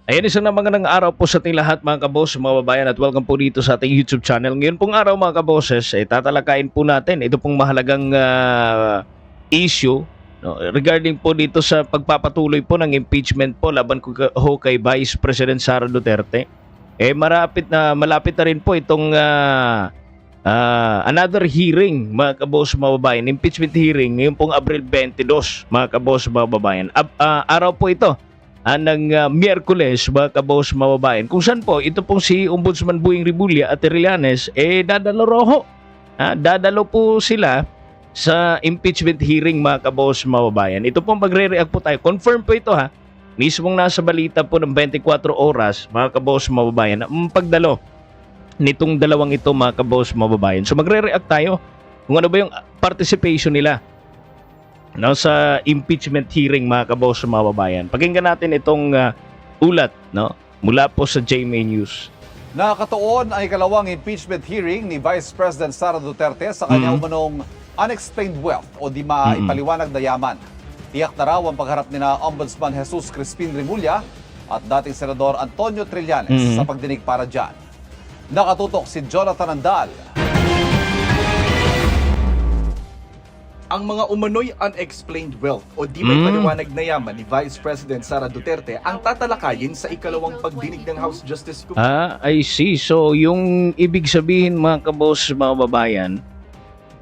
Ayan, isang na magandang araw po sa ating lahat mga kabos, mga babayan, at welcome po dito sa ating YouTube channel. Ngayon pong araw mga kaboses, tatalakayin po natin ito pong mahalagang issue, no, regarding po dito sa pagpapatuloy po ng impeachment po laban kay Vice President Sara Duterte. Malapit na rin po itong another hearing mga kabos, mga babayan, impeachment hearing ngayon pong Abril 22 mga kabos, mga babayan. Araw po ito ng Miyerkules, mga kabos, mababayan, kung saan po ito pong si Ombudsman Boying Rimulya at Trillanes dadalo roho. Dadalo po sila sa impeachment hearing mga kabos, mababayan. Ito pong magre-react po tayo. Confirm po ito mismong nasa balita po ng 24 oras mga kabos, mababayan, ang pagdalo nitong dalawang ito mga kabos, mababayan. So magre-react tayo kung ano ba yung participation nila sa impeachment hearing mga kabos, mga babayan. Pakinggan natin itong ulat mula po sa GMA News. Nakakatuon ang ikalawang impeachment hearing ni Vice President Sara Duterte sa kanyang umanong unexplained wealth o di maipaliwanag na yaman. Tiyak na raw ang pagharap ni na Ombudsman Jesus Crispin Rimulya at dating Senador Antonio Trillanes sa pagdinig para dyan. Nakatutok si Jonathan Andal. Ang mga umano'y unexplained wealth o di may paliwanag na yaman ni Vice President Sara Duterte ang tatalakayin sa ikalawang pagdinig ng House Justice Committee. I see. So, yung ibig sabihin mga kabos, mga babayan,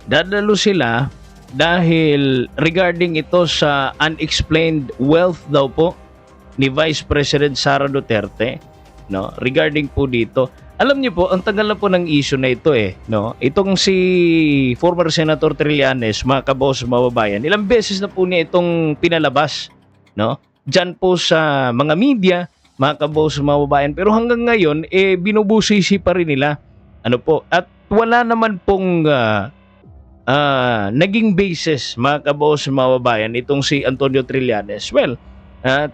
dadalo sila dahil regarding ito sa unexplained wealth daw po ni Vice President Sara Duterte, regarding po dito. Alam niyo po, ang tagal na po ng issue na ito Itong si former Senator Trillanes, mga kabos, mga babayan, ilang beses na po niya itong pinalabas, Diyan po sa mga media, mga kabos, mga babayan. Pero hanggang ngayon, binubusisi pa rin nila. At wala naman pong naging basis, mga kabos, mga babayan, itong si Antonio Trillanes. Well,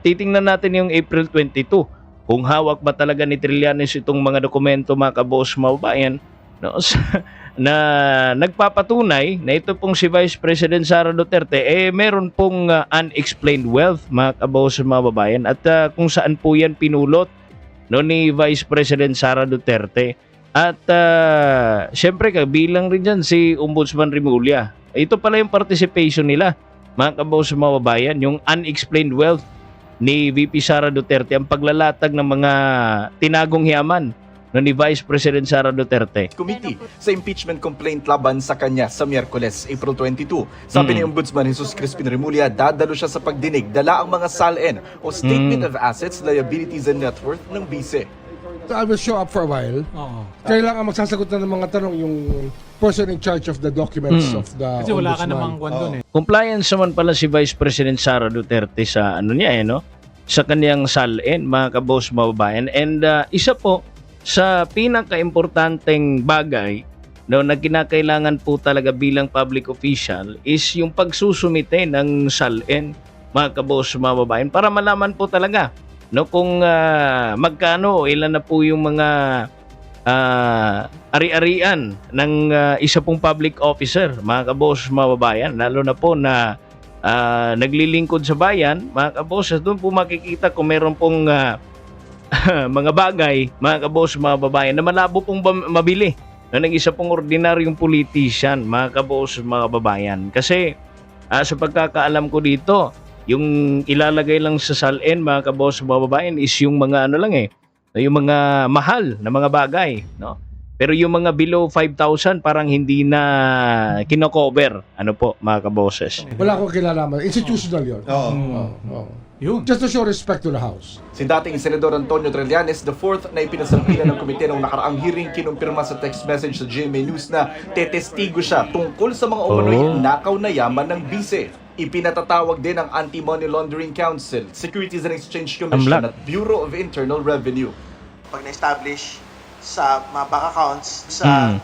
titingnan natin yung April 22. Kung hawak ba talaga ni Trillanes itong mga dokumento, mga kabos, mga babayan, na nagpapatunay na ito pong si Vice President Sara Duterte meron pong unexplained wealth, mga kabos, mga babayan, at kung saan po yan pinulot ni Vice President Sara Duterte. At syempre kabilang rin dyan si Ombudsman Rimulya. Ito pala yung participation nila, mga kabos, mga babayan, yung unexplained wealth ni VP Sara Duterte, ang paglalatag ng mga tinagong yaman ni Vice President Sara Duterte. Committee sa impeachment complaint laban sa kanya sa Miyerkules, April 22. Sabi ni Ombudsman Jesus Crispin Rimulya, dadalo siya sa pagdinig, dala ang mga SALN o Statement of Assets, Liabilities and Net Worth ng BISE. I will show up for a while. Kailangan magsasagot na ng mga tanong yung person in charge of the documents of the Kasi wala ka ombudsman. namang kwan doon Compliance naman pala si Vice President Sara Duterte sa sa kaniyang SALN, mga kabos, mga babayan. And isa po sa pinaka-importanteng bagay na kinakailangan po talaga bilang public official is yung pagsusumite ng SALN, mga kabos, mga babayan, para malaman po talaga kung magkano, ilan na po yung mga ari-arian ng isa pong public officer, mga kabos, mga babayan, lalo na po na naglilingkod sa bayan, mga kabos. Doon po makikita kung meron pong mga bagay, mga kabos, mga babayan, na malabo pong mabili ng isa pong ordinaryong politician, mga kabos, mga babayan. Kasi sa pagkakaalam ko dito, yung ilalagay lang sa SALN, mga kabos, mga babayan, is yung mga yung mga mahal na mga bagay, Pero yung mga below 5,000 parang hindi na kino-cover, mga kaboses. Wala akong kilalaman. Institutional yun. Yun. Just to show respect to the House. Si dating Senador Antonio Trillanes, the fourth na ipinasampilan ng komite ng nakaraang hearing, kinumpirma sa text message sa GMA News na tetestigo siya tungkol sa mga umano'y nakaw na yaman ng BISE. Ipinatatawag din ang Anti-Money Laundering Council, Securities and Exchange Commission at Bureau of Internal Revenue. Pag na-establish sa mga bank accounts, sa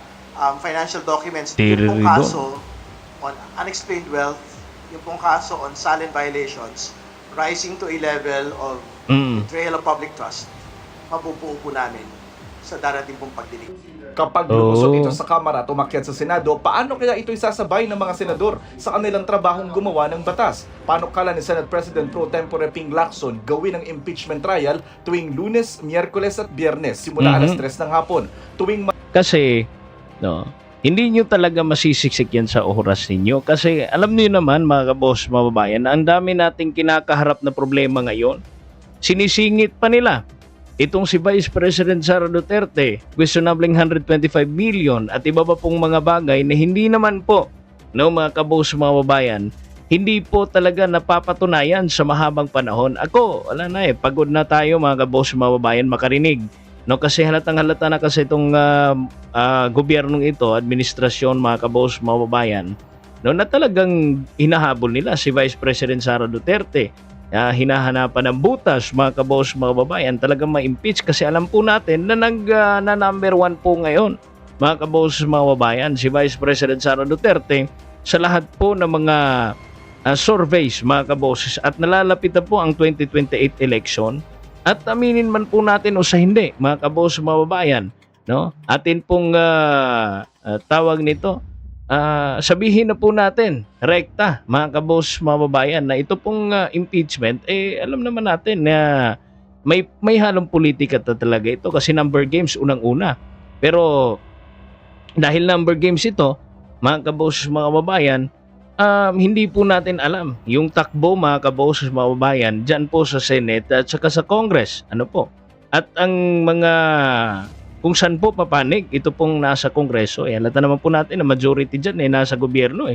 financial documents, yung pong kaso on unexplained wealth, yung pong kaso on SALN violations, rising to a level of betrayal of public trust, mabubuo po namin sa darating pong pagdinig. Kapag lumusot ito sa Kamara at umakyat sa Senado, paano kaya ito'y sasabay ng mga senador sa kanilang trabahong gumawa ng batas? Paano kala ni Senate President Pro Tempore Ping Lacson gawin ang impeachment trial tuwing Lunes, Miyerkules at Biyernes simula alas 3 ng hapon? Kasi, no, hindi nyo talaga masisiksik yan sa oras ninyo. Kasi alam niyo naman mga kaboss, mga babayan, na ang dami nating kinakaharap na problema ngayon. Sinisingit pa nila itong si Vice President Sara Duterte, questionabling 125 million at iba pa pong mga bagay na hindi naman po, no, mga kaboss, mga babayan, hindi po talaga napapatunayan sa mahabang panahon. Ako, wala na pagod na tayo mga kaboss, mga babayan, makarinig. No, kasi halatang-halata na kasi itong gobyernong ito, administrasyon, mga kaboss, mga babayan, no, na talagang hinahabol nila si Vice President Sara Duterte. Hinahanapan ng butas, mga kaboss, mga babayan, talagang ma-impeach kasi alam po natin na na number 1 po ngayon, mga kaboss, mga babayan, si Vice President Sara Duterte sa lahat po ng mga surveys, mga kabosses, at nalalapit na po ang 2028 election. At aminin man po natin o sa hindi, mga kaboss, mga babayan, no, atin pong tawag nito, sabihin na po natin, rekta, mga kaboss, mga babayan, na ito pong impeachment, alam naman natin na may halong politika talaga ito kasi number games unang-una. Pero dahil number games ito, mga kaboss, mga babayan, hindi po natin alam yung takbo, mga kaboss, mga babayan, dyan po sa Senate at saka sa Congress. Ano po? At ang mga kung saan po papanig, ito pong nasa Kongreso. Halata naman po natin na majority dyan nasa gobyerno.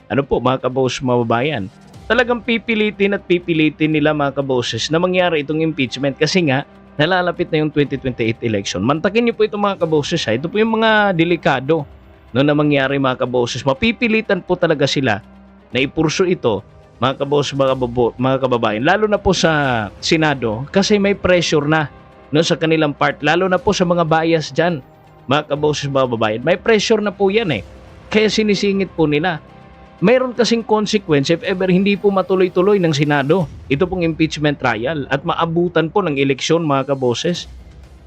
Ano po, mga kaboss, mga babayan, talagang pipilitin nila, mga kabosses, na mangyari itong impeachment kasi nga nalalapit na yung 2028 election. Mantakin niyo po ito, mga kabosses. Ito po yung mga delikado, no, na mangyari, mga kabosses. Mapipilitan po talaga sila na ipurso ito, mga kabosses, mga kababayan, lalo na po sa Senado kasi may pressure na, no, sa kanilang part, lalo na po sa mga bias dyan, mga kaboses, mga babayan. May pressure na po yan kaya sinisingit po nila. Mayroon kasing consequence if ever hindi po matuloy-tuloy ng Senado ito pong impeachment trial at maabutan po ng eleksyon, mga kaboses.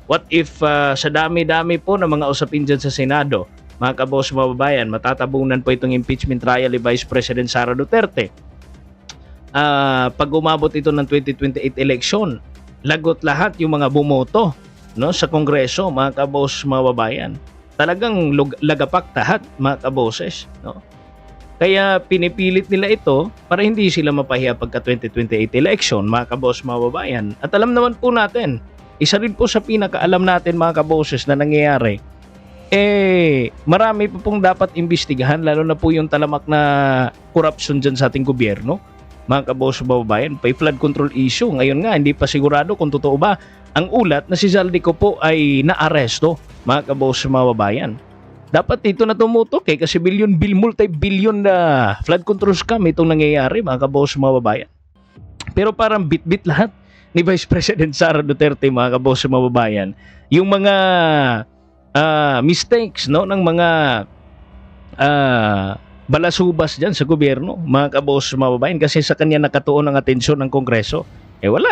What if sa dami-dami po ng mga usapin dyan sa Senado, mga kaboses, mga babayan, matatabunan po itong impeachment trial ni Vice President Sara Duterte. Pag umabot ito ng 2028 election, lagot lahat yung mga bumoto, no, sa Kongreso, mga kaboss, mga babayan. Talagang lagapak tahat, mga kaboses, no. Kaya pinipilit nila ito para hindi sila mapahiya pagka 2028 election, mga kaboss, mga babayan. At alam naman po natin, isa rin po sa pinakaalam natin, mga kaboses, na nangyayari, marami pa pong dapat imbestigahan, lalo na po yung talamak na corruption dyan sa ating gobyerno, mga kaboss, babayan, pa flood control issue. Ngayon nga, hindi pa sigurado kung totoo ba ang ulat na si Zaldico po ay naaresto, mga kaboss, babayan. Dapat dito na tumutok kasi multi-billion na flood control scam itong nangyayari, mga kaboss, babayan. Pero parang bit-bit lahat ni Vice President Sara Duterte, mga kaboss, babayan, yung mga mistakes, no, ng mga balasubas dyan sa gobyerno, mga kaboss, mga babayan, kasi sa kanya nakatuon ang atensyon ng Kongreso. Wala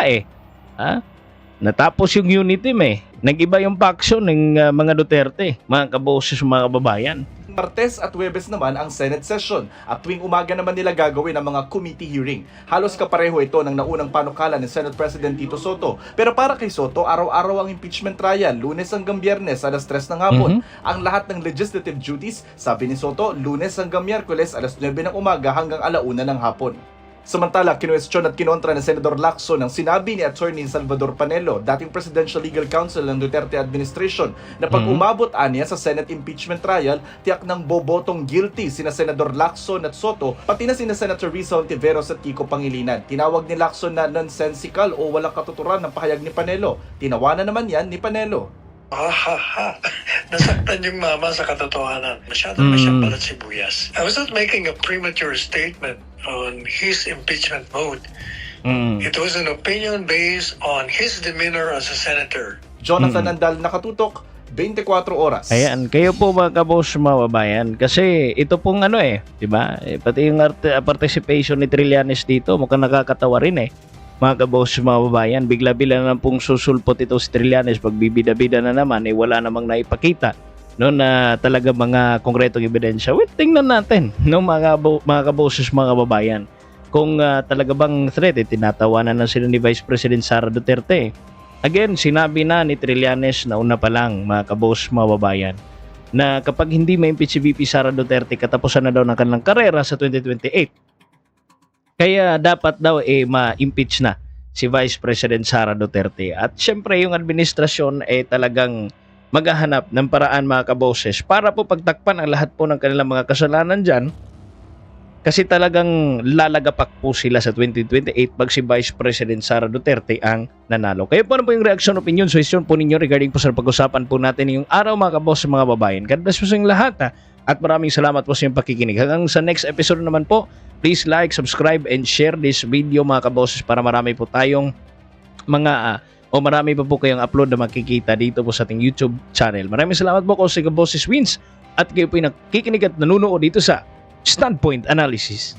natapos yung unity nag-iba yung faction ng mga Duterte, mga kaboss, mga babayan. Martes at Huwebes naman ang Senate session at tuwing umaga naman nila gagawin ang mga committee hearing. Halos kapareho ito ng naunang panukala ni Senate President Tito Soto. Pero para kay Soto, araw-araw ang impeachment trial, Lunes hanggang Biyernes alas 3 ng hapon. Ang lahat ng legislative duties, sabi ni Soto, Lunes hanggang Miyerkules alas 9 ng umaga hanggang 1:00 ng hapon. Samantala, kinuwestiyon at kinontra ni Senador Lacson ang sinabi ni Attorney Salvador Panelo, dating Presidential Legal Counsel ng Duterte Administration, na pag umabot aniya sa Senate impeachment trial, tiyak ng bobotong guilty sina Senador Lacson at Soto, pati na sina Senator Risa Hontiveros at Kiko Pangilinan. Tinawag ni Lacson na nonsensical o walang katuturan ng pahayag ni Panelo. Tinawanan naman yan ni Panelo. Nasaktan yung mama sa katotohanan. Masyado na siyang balat sibuyas. I was not making a premature statement on his impeachment mode. It was an opinion based on his demeanor as a senator. Jonathan Andal, nakatutok, 24 oras. Ayan, kayo po, mga kaboss, mga babayan, kasi ito pong di ba? Pati yung participation ni Trillanes dito, mukhang nakakatawa rin mga kaboses, mga babayan. Bigla-bila na pong susulpot ito si Trillanes. Pag bibida-bida na naman, wala namang naipakita no, na talaga mga konkretong ebidensya. Well, tingnan natin, no, mga kaboses, mga kababayan. Kung talaga bang threat, tinatawanan na sila ni Vice President Sara Duterte. Again, sinabi na ni Trillanes na una pa lang, mga kaboses, mga babayan, na kapag hindi ma-impeach si VP Sara Duterte, katapusan na daw ng kanilang karera sa 2028. Kaya dapat daw ma-impeach na si Vice President Sara Duterte. At syempre yung administrasyon talagang maghahanap ng paraan, mga kaboses, para po pagtakpan ang lahat po ng kanilang mga kasalanan dyan. Kasi talagang lalagapak po sila sa 2028 pag si Vice President Sara Duterte ang nanalo. Kaya po ano po yung reaction, opinion, suggestion po ninyo regarding po sa pag-usapan po natin yung araw, mga kaboses, mga babayan. God bless po sa inyong lahat at maraming salamat po sa inyong pakikinig. Hanggang sa next episode naman po, please like, subscribe, and share this video, mga kaboses, para marami po tayong marami pa po kayong upload na makikita dito po sa ating YouTube channel. Maraming salamat po, si Kaboses Wins, at kayo po yung nakikinig at nanunood dito sa Standpoint Analysis.